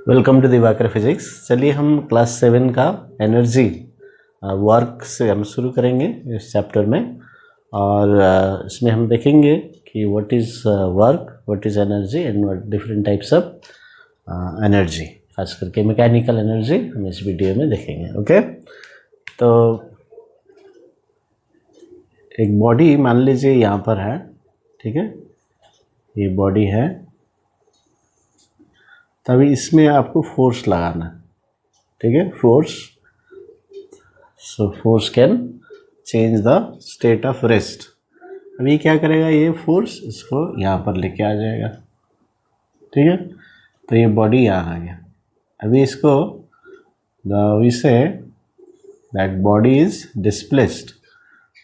Welcome to Diwakar physics. चलिए हम class 7 का एनर्जी वर्क से हम शुरू करेंगे इस चैप्टर में। और इसमें हम देखेंगे कि what is work, what is energy and what different types of energy, खास करके मैकेनिकल एनर्जी हम इस वीडियो में देखेंगे। ओके, तो एक बॉडी मान लीजिए यहाँ पर है, ठीक है, ये बॉडी है, तभी इसमें आपको फोर्स लगाना है, ठीक है, force. So force can change the state of rest. अभी क्या करेगा ये फोर्स, इसको यहाँ पर लेके आ जाएगा, ठीक है। तो ये बॉडी यहाँ आ गया। अभी इसको we say that body is displaced,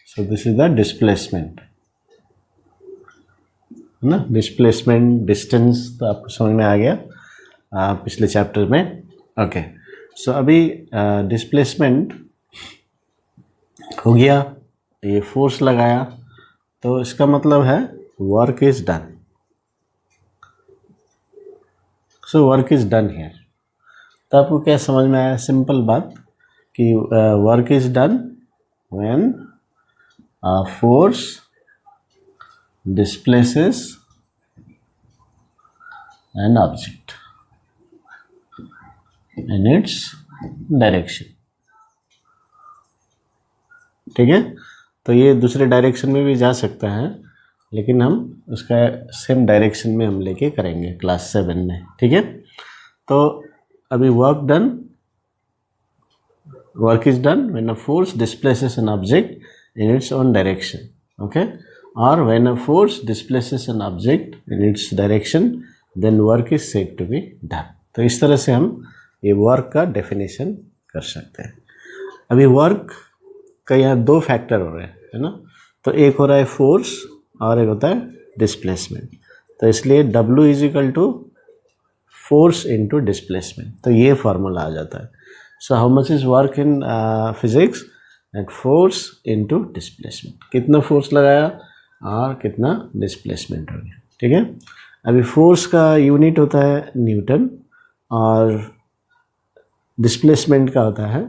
so this is the displacement, है ना। डिस्प्लेसमेंट डिस्टेंस तो आपको समझ में आ गया पिछले चैप्टर में। ओके, सो अभी डिस्प्लेसमेंट हो गया, ये फोर्स लगाया, तो इसका मतलब है work is done. So work is done here. तो आपको क्या समझ में आया? सिंपल बात कि work is done when force displaces an object in its direction, ठीक है। तो ये दूसरे डायरेक्शन में भी जा सकता है, लेकिन हम उसका सेम डायरेक्शन में हम लेके करेंगे क्लास 7 में, ठीक है। तो अभी work is done when a force displaces an object in its own direction, okay, और when a force displaces an object in its direction then work is said to be done. तो इस तरह से हम ये वर्क का definition कर सकते हैं। अभी वर्क का यहाँ दो फैक्टर हो रहे हैं, है ना। तो एक हो रहा है फोर्स और एक होता है डिस्प्लेसमेंट। तो इसलिए W is equal to force into displacement, तो ये फार्मूला आ जाता है। So how much is work in physics, at force into displacement. कितना फोर्स लगाया और कितना डिस्प्लेसमेंट हो गया, ठीक है। अभी फोर्स का यूनिट होता है न्यूटन और डिस्प्लेसमेंट का होता है,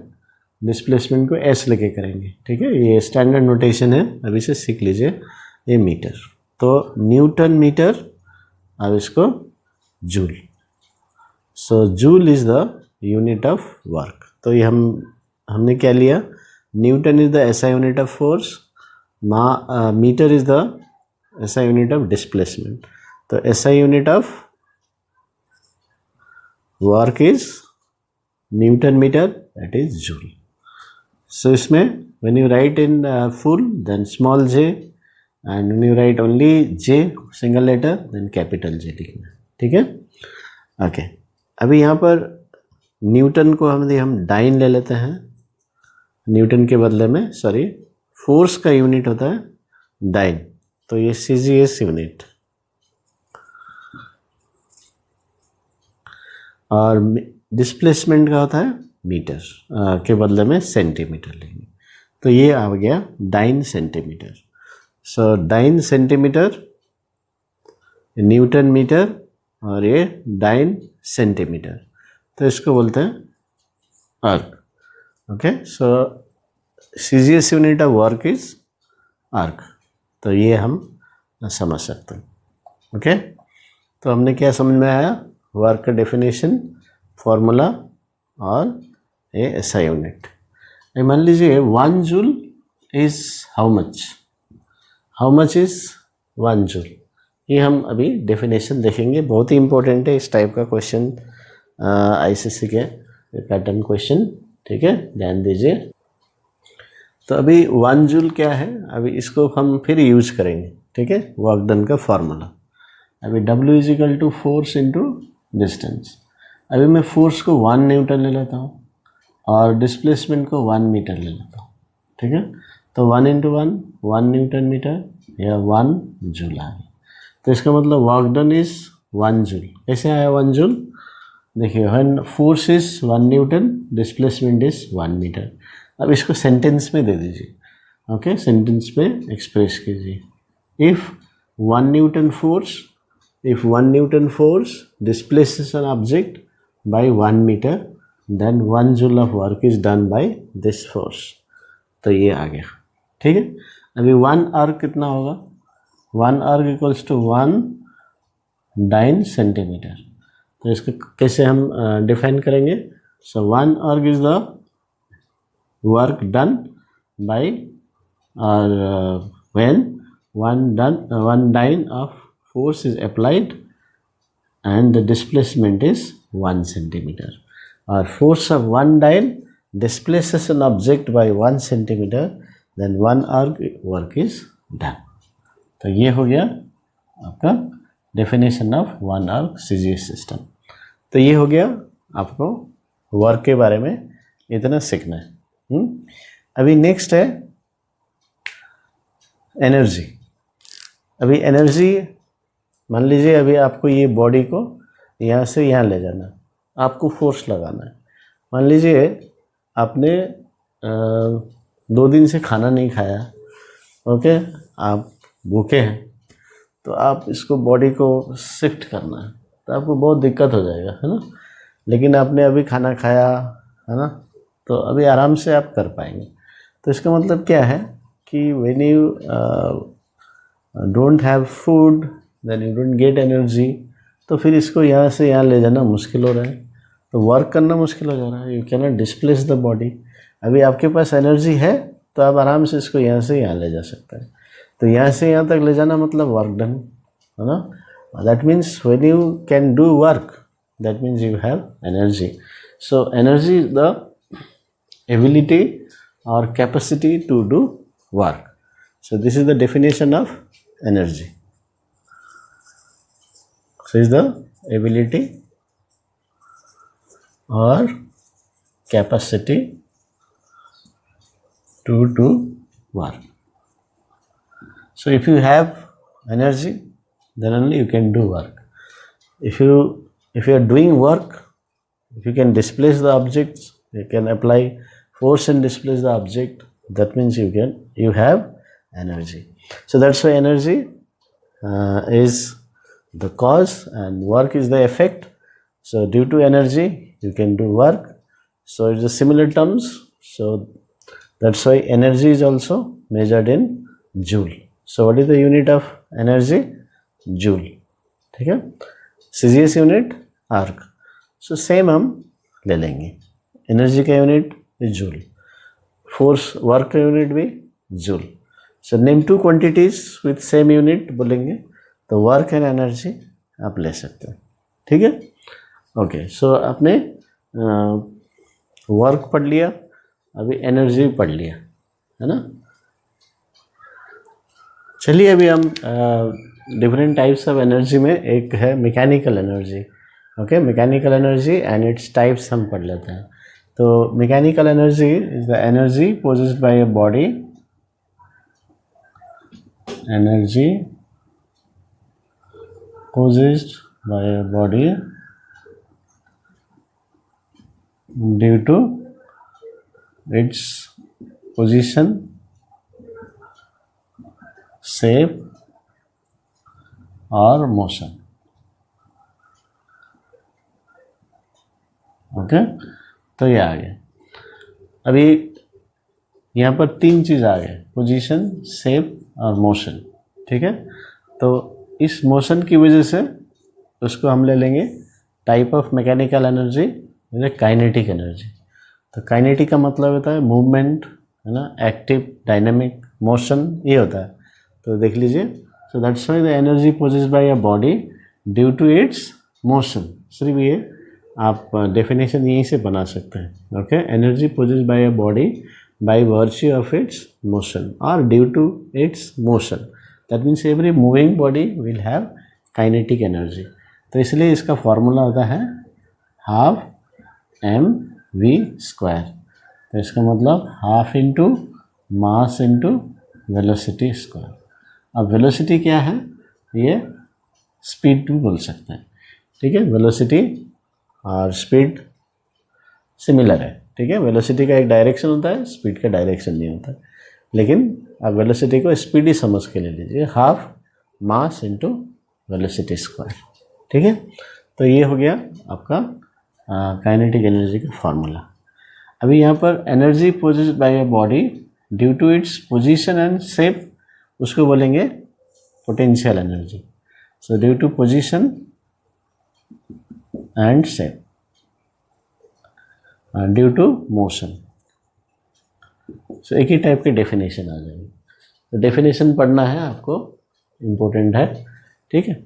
डिस्प्लेसमेंट को एस लेके करेंगे, ठीक है। ये स्टैंडर्ड नोटेशन है, अभी से सीख लीजिए। ये मीटर, तो न्यूटन मीटर, अब इसको joule. So joule is the unit of work. तो ये हमने क्या लिया? Newton is the SI unit of force, metre is the SI unit of displacement. तो SI unit of work is newton metre, that is joule. So इसमें when you write in full then small j, and when you write only j single letter then capital J लिखना, ठीक है। Okay, अभी यहाँ पर Newton को हम dine ले लेते हैं। न्यूटन के बदले में फोर्स का यूनिट होता है डाइन, तो ये CGS यूनिट, और डिस्प्लेसमेंट का होता है मीटर के बदले में सेंटीमीटर लेंगे। तो ये आ गया डाइन सेंटीमीटर। सो डाइन सेंटीमीटर, न्यूटन मीटर, और ये डाइन सेंटीमीटर, तो इसको बोलते हैं अर्क, okay. So CGS unit of work is अर्क। तो ये हम समझ सकते हैं, ओके। तो हमने क्या समझ में आया? वर्क का डेफिनेशन, फॉर्मूला और ये SI यूनिट। मान लीजिए 1 joule is how much is 1 joule. ये हम अभी डेफिनेशन देखेंगे, बहुत ही इंपॉर्टेंट है इस टाइप का क्वेश्चन, ICC के पैटर्न क्वेश्चन, ठीक है, ध्यान दीजिए। तो अभी 1 जूल क्या है, अभी इसको हम फिर यूज करेंगे, ठीक है, वर्क डन का फॉर्मूला। अभी W is equal to force into distance. अभी मैं फोर्स को 1 न्यूटन ले लेता हूँ और डिस्प्लेसमेंट को 1 मीटर ले लेता हूँ, ठीक है। तो 1 इंटू 1 न्यूटन मीटर, या 1 जूल आ गया। तो इसका मतलब वर्क डन इज 1 जूल। कैसे आया 1 जूल? देखिए, when force is 1 newton, displacement is 1 metre. अब इसको सेंटेंस में दे दीजिए, ओके, सेंटेंस में एक्सप्रेस कीजिए। If 1 newton force displaces an object, by 1 metre, then 1 joule of work is done by this force. तो ये आ गया, ठीक है। अभी 1 अर्ग कितना होगा, 1 अर्ग इक्वल्स टू 1 डाइन सेंटीमीटर। तो इसको कैसे हम डिफाइन करेंगे? सो 1 अर्ग is the work done by और when one dyne of force is applied and the displacement is 1 centimeter, or force of one dyne displaces an object by 1 centimeter, then 1 arc work is done। तो ये हो गया आपका definition of 1 arc CGS system. तो ये हो गया, आपको वर्क के बारे में इतना सीखना है। अभी नेक्स्ट है एनर्जी। अभी एनर्जी, मान लीजिए अभी आपको ये बॉडी को यहाँ से यहाँ ले जाना, आपको फोर्स लगाना है। मान लीजिए आपने 2 दिन से खाना नहीं खाया, ओके, आप भूखे हैं, तो आप इसको बॉडी को शिफ्ट करना है, तो आपको बहुत दिक्कत हो जाएगा, है ना। लेकिन आपने अभी खाना खाया, है ना, तो अभी आराम से आप कर पाएंगे। तो इसका मतलब क्या है कि when you don't have food then you don't get energy, तो फिर इसको यहाँ से यहाँ ले जाना मुश्किल हो रहा है, तो वर्क करना मुश्किल हो जा रहा है। You can not displace the body. अभी आपके पास एनर्जी है तो आप आराम से इसको यहाँ से यहाँ ले जा सकते हैं। तो यहाँ से यहाँ तक ले जाना मतलब वर्क डन, है ना। That means when you can do work, that means you have energy. So energy is the ability or capacity to do work. So this is the definition of energy. So is the ability or capacity to do work. So if you have energy, then only you can do work. If you are doing work, if you can displace the objects, you can apply force and displace the object, that means you have energy. So that's why energy is the cause and work is the effect. So due to energy you can do work. So it's a similar terms. So that's why energy is also measured in joule. So what is the unit of energy? Joule, ठीक है। CGS unit arc. So same हम ले लेंगे, energy का unit joule, force work का unit भी joule. So name 2 quantities with same unit बोलेंगे तो वर्क एंड एनर्जी आप ले सकते हैं, ठीक है। ओके, सो आपने वर्क पढ़ लिया, अभी एनर्जी पढ़ लिया, है ना। चलिए अभी हम डिफरेंट टाइप्स ऑफ एनर्जी में एक है mechanical energy. Okay, mechanical energy and its types हम पढ़ लेते हैं। तो mechanical energy is the energy possessed by a body, energy possessed by a body due to its position, shape और मोशन। ओके, तो ये आ गया। अभी यहाँ पर 3 चीज़ आ गए, पोजीशन, शेप और मोशन, ठीक है। तो इस मोशन की वजह से उसको हम ले लेंगे type of mechanical energy, kinetic energy. तो काइनेटिक का मतलब होता है मूवमेंट, है ना, एक्टिव, डायनामिक, मोशन, ये होता है। तो देख लीजिए, so that's why the energy possessed by a body due to its motion. सिर्फ ये आप डेफिनेशन यहीं से बना सकते हैं। Okay, energy possessed by a body by virtue of its motion और due to its motion, that means every moving body will have kinetic energy. तो इसलिए इसका फॉर्मूला होता है हाफ mv²। तो इसका मतलब half into mass into velocity square. अब वेलोसिटी क्या है, ये स्पीड भी बोल सकते हैं, ठीक है। वेलोसिटी और स्पीड सिमिलर है, ठीक है। वेलोसिटी का एक डायरेक्शन होता है, स्पीड का डायरेक्शन नहीं होता, लेकिन आप वेलोसिटी को स्पीड ही समझ के ले लीजिए, half mass into velocity square, ठीक है। तो ये हो गया आपका काइनेटिक एनर्जी का फॉर्मूला। अभी यहाँ पर energy possessed by a body due to its position and shape, उसको बोलेंगे potential energy. So due to position and shape, due to motion. So एक ही टाइप की डेफिनेशन आ जाएगी। तो डेफिनेशन पढ़ना है आपको, इम्पोर्टेंट है, ठीक है।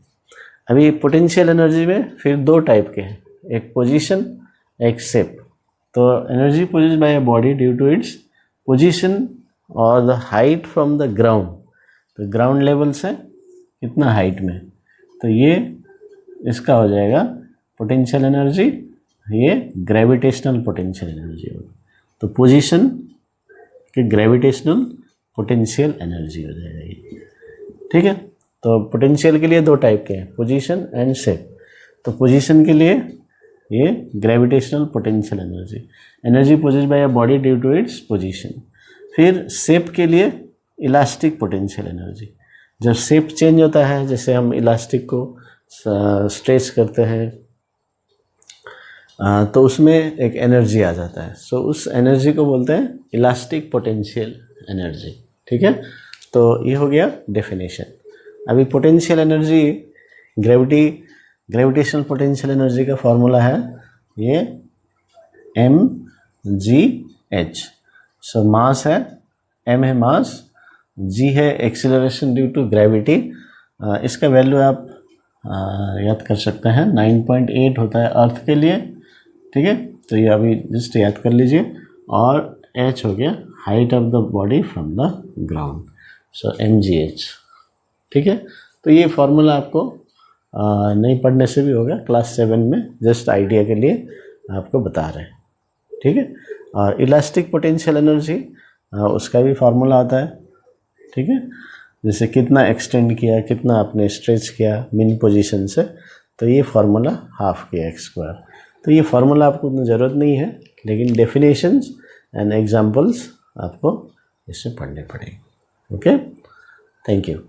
अभी पोटेंशियल एनर्जी में फिर दो टाइप के हैं, एक पोजीशन, एक शेप। तो energy possessed by a body due to its position और the height from the ground, तो ग्राउंड लेवल से कितना हाइट में, तो ये इसका हो जाएगा पोटेंशियल एनर्जी, ये ग्रेविटेशनल पोटेंशियल एनर्जी होगी। तो पोजीशन कि ग्रेविटेशनल पोटेंशियल एनर्जी हो जाएगा ये, ठीक है। तो पोटेंशियल के लिए दो टाइप के हैं, पोजीशन एंड शेप। तो पोजीशन के लिए ये gravitational potential energy, energy possessed by a body due to its position. फिर शेप के लिए इलास्टिक पोटेंशियल एनर्जी, जब शेप चेंज होता है, जैसे हम इलास्टिक को स्ट्रेच करते हैं तो उसमें एक एनर्जी आ जाता है। सो उस एनर्जी को बोलते हैं इलास्टिक पोटेंशियल एनर्जी, ठीक है। तो ये हो गया डेफिनेशन। अभी potential energy, gravitational potential energy का फॉर्मूला है ये mgh। सो मास है, m है मास, g है एक्सीलरेशन ड्यू टू ग्रेविटी। इसका वैल्यू आप याद कर सकते हैं, 9.8 होता है अर्थ के लिए, ठीक है। तो ये अभी जस्ट याद कर लीजिए। और h हो गया height of the body from the ground, so mgh, ठीक है। तो ये फॉर्मूला आपको नहीं पढ़ने से भी होगा, क्लास 7 में जस्ट आइडिया के लिए आपको बता रहे हैं, ठीक है। और इलास्टिक पोटेंशियल एनर्जी, उसका भी फार्मूला आता है, ठीक है। जैसे कितना एक्सटेंड किया, कितना आपने स्ट्रेच किया मिन पोजीशन से, तो ये फार्मूला हाफ के एक्स स्क्वायर। तो ये फार्मूला आपको उतनी ज़रूरत नहीं है, लेकिन डेफिनेशंस एंड एग्जांपल्स आपको इससे पढ़ने पड़ेंगे। Okay, thank you.